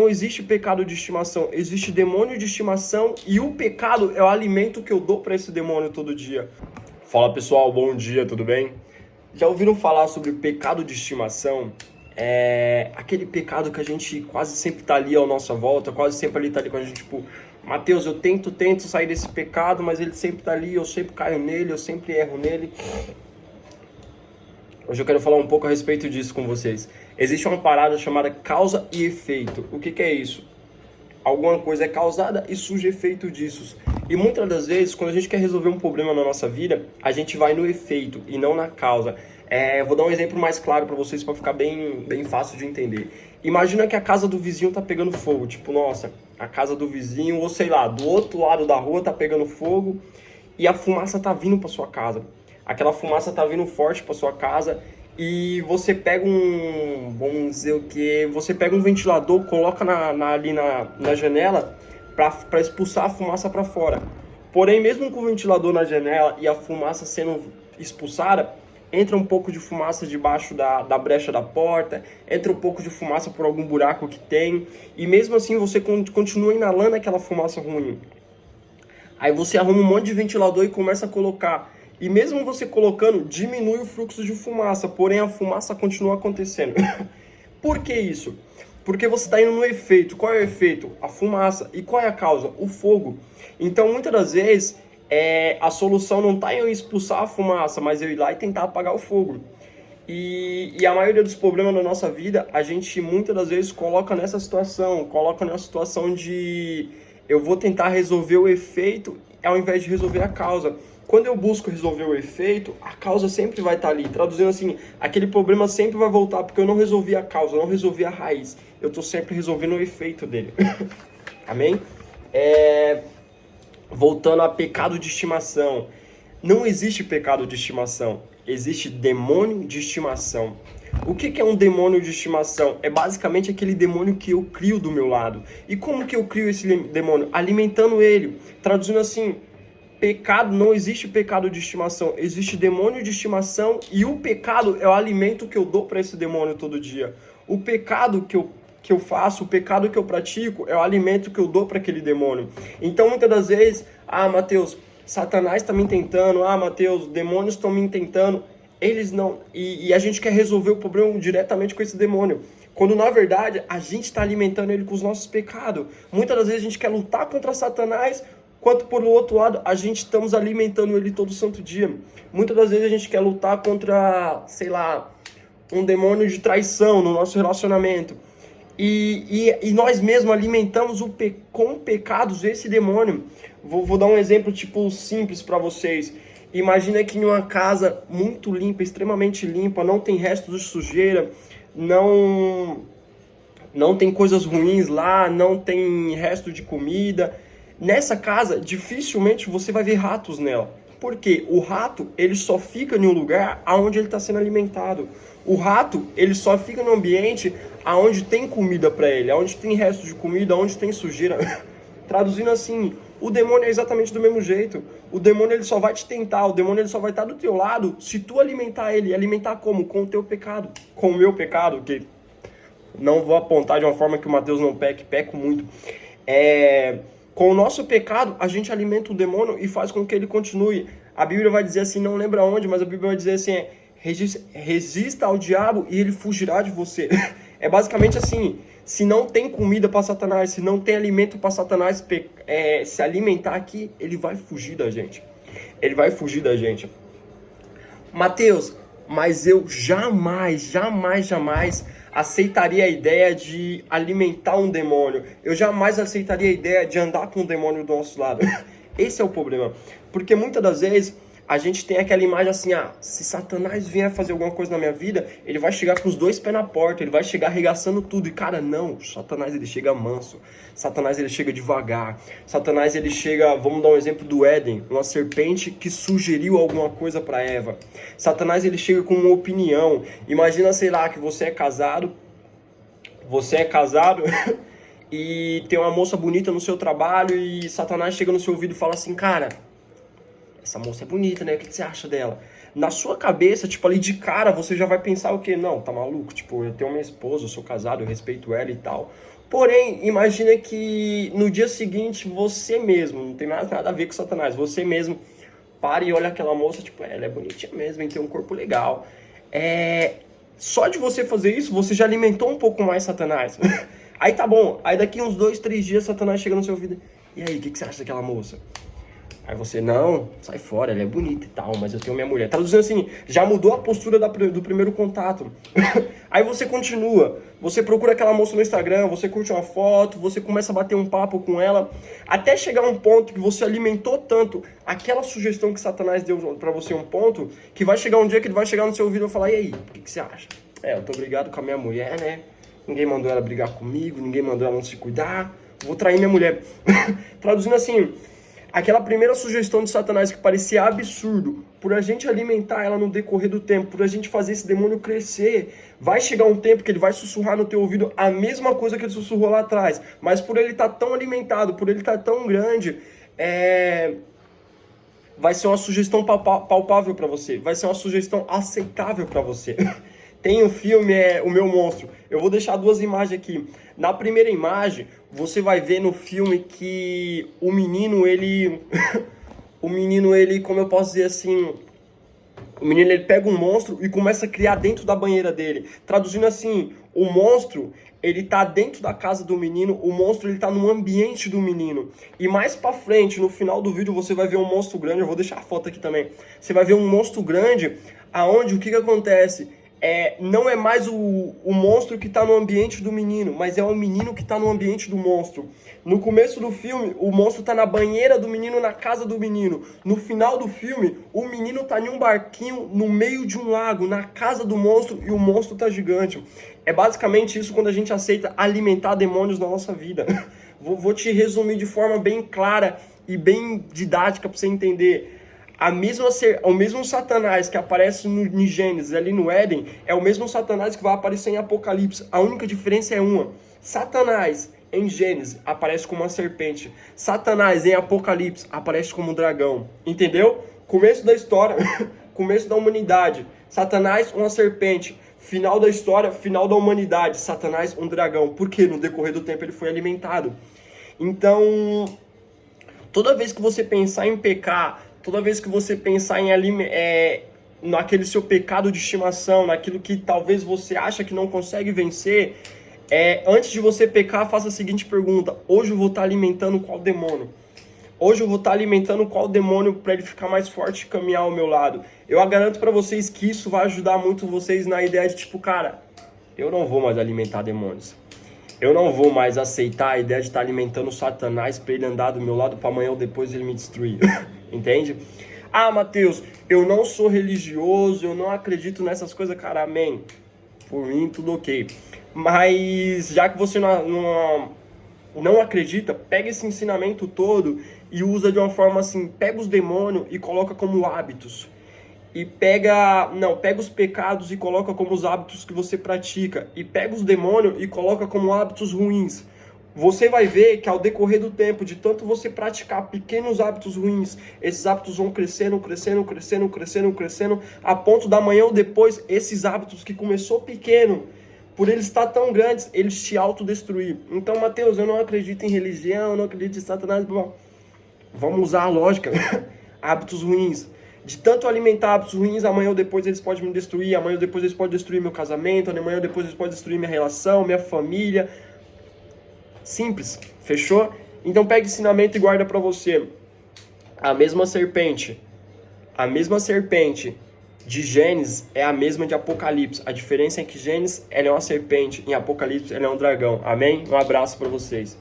Não existe pecado de estimação, existe demônio de estimação e o pecado é o alimento que eu dou para esse demônio todo dia. Fala pessoal, bom dia, tudo bem? Já ouviram falar sobre pecado de estimação? É aquele pecado que a gente quase sempre tá ali à nossa volta, quase sempre ali tá ali com a gente, tipo, Mateus, eu tento sair desse pecado, mas ele sempre tá ali, eu sempre caio nele, eu sempre erro nele. Hoje eu quero falar um pouco a respeito disso com vocês. Existe uma parada chamada causa e efeito. O que é isso? Alguma coisa é causada e surge efeito disso. E muitas das vezes, quando a gente quer resolver um problema na nossa vida, a gente vai no efeito e não na causa. Vou dar um exemplo mais claro para vocês para ficar bem fácil de entender. Imagina que a casa do vizinho tá pegando fogo. Tipo, nossa, a casa do vizinho, ou sei lá, do outro lado da rua tá pegando fogo e a fumaça tá vindo para sua casa. Aquela fumaça tá vindo forte para sua casa e você pega vamos dizer o que, você pega um ventilador, coloca ali na janela para expulsar a fumaça para fora. Porém, mesmo com o ventilador na janela e a fumaça sendo expulsada, entra um pouco de fumaça debaixo da brecha da porta, entra um pouco de fumaça por algum buraco que tem, e mesmo assim você continua inalando aquela fumaça ruim. Aí você arruma um monte de ventilador e começa a colocar. E mesmo você colocando, diminui o fluxo de fumaça, porém a fumaça continua acontecendo. Por que isso? Porque você está indo no efeito. Qual é o efeito? A fumaça. E qual é a causa? O fogo. Então, muitas das vezes, a solução não está em eu expulsar a fumaça, mas eu ir lá e tentar apagar o fogo. E a maioria dos problemas da nossa vida, a gente muitas das vezes coloca nessa situação de eu vou tentar resolver o efeito ao invés de resolver a causa. Quando eu busco resolver o efeito, a causa sempre vai estar ali. Traduzindo assim, aquele problema sempre vai voltar, porque eu não resolvi a causa, eu não resolvi a raiz. Eu estou sempre resolvendo o efeito dele. Amém? Voltando a pecado de estimação. Não existe pecado de estimação, existe demônio de estimação. O que é um demônio de estimação? É basicamente aquele demônio que eu crio do meu lado. E como que eu crio esse demônio? Alimentando ele. Traduzindo assim, pecado, não existe pecado de estimação, existe demônio de estimação e o pecado é o alimento que eu dou para esse demônio todo dia. O pecado que eu faço, o pecado que eu pratico é o alimento que eu dou para aquele demônio. Então muitas das vezes, Mateus, Satanás está me tentando, Mateus, demônios estão me tentando, eles não, e a gente quer resolver o problema diretamente com esse demônio. Quando na verdade a gente está alimentando ele com os nossos pecados. Muitas das vezes a gente quer lutar contra Satanás, quanto por outro lado, a gente estamos alimentando ele todo santo dia. Muitas das vezes a gente quer lutar contra, sei lá, um demônio de traição no nosso relacionamento. E nós mesmos alimentamos com pecados esse demônio. Vou dar um exemplo tipo simples para vocês. Imagina que em uma casa muito limpa, extremamente limpa, não tem resto de sujeira, não tem coisas ruins lá, não tem resto de comida. Nessa casa, dificilmente você vai ver ratos nela. Por quê? O rato, ele só fica em um lugar onde ele está sendo alimentado. O rato, ele só fica no ambiente onde tem comida para ele, onde tem resto de comida, onde tem sujeira. Traduzindo assim, o demônio é exatamente do mesmo jeito. O demônio, ele só vai te tentar, o demônio, ele só vai estar do teu lado se tu alimentar ele. Alimentar como? Com o teu pecado. Com o meu pecado, que não vou apontar de uma forma que o Mateus não peco muito. Com o nosso pecado, a gente alimenta o demônio e faz com que ele continue. A Bíblia vai dizer assim, não lembra onde, mas a Bíblia vai dizer assim, resista ao diabo e ele fugirá de você. É basicamente assim, se não tem comida para Satanás, se não tem alimento para Satanás se alimentar aqui, ele vai fugir da gente. Ele vai fugir da gente. Mateus, mas eu jamais aceitaria a ideia de alimentar um demônio. Eu jamais aceitaria a ideia de andar com um demônio do nosso lado. Esse é o problema. Porque muitas das vezes a gente tem aquela imagem assim, se Satanás vier fazer alguma coisa na minha vida, ele vai chegar com os dois pés na porta, ele vai chegar arregaçando tudo. E cara, não, Satanás ele chega manso, Satanás ele chega devagar, Satanás ele chega, vamos dar um exemplo do Éden, uma serpente que sugeriu alguma coisa para Eva. Satanás ele chega com uma opinião. Imagina, sei lá, que você é casado e tem uma moça bonita no seu trabalho e Satanás chega no seu ouvido e fala assim, cara, essa moça é bonita, né? O que você acha dela? Na sua cabeça, tipo, ali de cara, você já vai pensar o quê? Não, tá maluco? Tipo, eu tenho minha esposa, eu sou casado, eu respeito ela e tal. Porém, imagina que no dia seguinte você mesmo, não tem nada a ver com Satanás, você mesmo para e olha aquela moça, tipo, ela é bonitinha mesmo, tem um corpo legal. Só de você fazer isso, você já alimentou um pouco mais Satanás. Aí tá bom, aí daqui uns 2, 3 dias Satanás chega no seu ouvido. E aí, o que você acha daquela moça? Aí você, não, sai fora, ela é bonita e tal, mas eu tenho minha mulher. Traduzindo assim, já mudou a postura do primeiro contato. Aí você continua, você procura aquela moça no Instagram, você curte uma foto, você começa a bater um papo com ela, até chegar um ponto que você alimentou tanto aquela sugestão que Satanás deu pra você, um ponto, que vai chegar um dia que ele vai chegar no seu ouvido e vai falar, e aí, o que você acha? Eu tô brigado com a minha mulher, né? Ninguém mandou ela brigar comigo, ninguém mandou ela não se cuidar, vou trair minha mulher. Traduzindo assim, aquela primeira sugestão de Satanás que parecia absurdo, por a gente alimentar ela no decorrer do tempo, por a gente fazer esse demônio crescer, vai chegar um tempo que ele vai sussurrar no teu ouvido a mesma coisa que ele sussurrou lá atrás, mas por ele estar tão alimentado, por ele estar tão grande, vai ser uma sugestão palpável para você, vai ser uma sugestão aceitável para você. Tem um filme, O Meu Monstro. Eu vou deixar 2 imagens aqui. Na primeira imagem, você vai ver no filme que o menino, ele... como eu posso dizer assim... O menino, ele pega um monstro e começa a criar dentro da banheira dele. Traduzindo assim, o monstro, ele tá dentro da casa do menino, o monstro, ele tá no ambiente do menino. E mais pra frente, no final do vídeo, você vai ver um monstro grande. Eu vou deixar a foto aqui também. Você vai ver um monstro grande, aonde o que acontece? Não é mais o monstro que está no ambiente do menino, mas é o menino que está no ambiente do monstro. No começo do filme, o monstro está na banheira do menino, na casa do menino. No final do filme, o menino está em um barquinho no meio de um lago, na casa do monstro, e o monstro está gigante. É basicamente isso quando a gente aceita alimentar demônios na nossa vida. Vou te resumir de forma bem clara e bem didática para você entender. O mesmo Satanás que aparece em Gênesis, ali no Éden, é o mesmo Satanás que vai aparecer em Apocalipse. A única diferença é uma. Satanás, em Gênesis, aparece como uma serpente. Satanás, em Apocalipse, aparece como um dragão. Entendeu? Começo da história, começo da humanidade. Satanás, uma serpente. Final da história, final da humanidade. Satanás, um dragão. Por quê? No decorrer do tempo ele foi alimentado. Então, toda vez que você pensar em pecar... Toda vez que você pensar naquele seu pecado de estimação, naquilo que talvez você acha que não consegue vencer, antes de você pecar, faça a seguinte pergunta: hoje eu vou estar alimentando qual demônio? Hoje eu vou estar alimentando qual demônio para ele ficar mais forte e caminhar ao meu lado? Eu garanto para vocês que isso vai ajudar muito vocês na ideia de tipo, cara, eu não vou mais alimentar demônios. Eu não vou mais aceitar a ideia de estar alimentando Satanás para ele andar do meu lado para amanhã ou depois ele me destruir. Entende? Ah, Mateus, eu não sou religioso, eu não acredito nessas coisas, cara, amém. Por mim, tudo ok. Mas já que você não acredita, pega esse ensinamento todo e usa de uma forma assim, pega os demônios e coloca como hábitos. E pega os pecados e coloca como os hábitos que você pratica. E pega os demônios e coloca como hábitos ruins. Você vai ver que ao decorrer do tempo, de tanto você praticar pequenos hábitos ruins, esses hábitos vão crescendo, a ponto da manhã ou depois, esses hábitos que começou pequeno, por eles estar tão grandes, eles te autodestruir. Então, Mateus, eu não acredito em religião, eu não acredito em Satanás. Bom, vamos usar a lógica. Hábitos ruins. De tanto alimentar hábitos ruins, amanhã ou depois eles podem me destruir, amanhã ou depois eles podem destruir meu casamento, amanhã ou depois eles podem destruir minha relação, minha família. Simples, fechou? Então pega ensinamento e guarda pra você. A mesma serpente de Gênesis é a mesma de Apocalipse. A diferença é que Gênesis ela é uma serpente, em Apocalipse ela é um dragão. Amém? Um abraço pra vocês.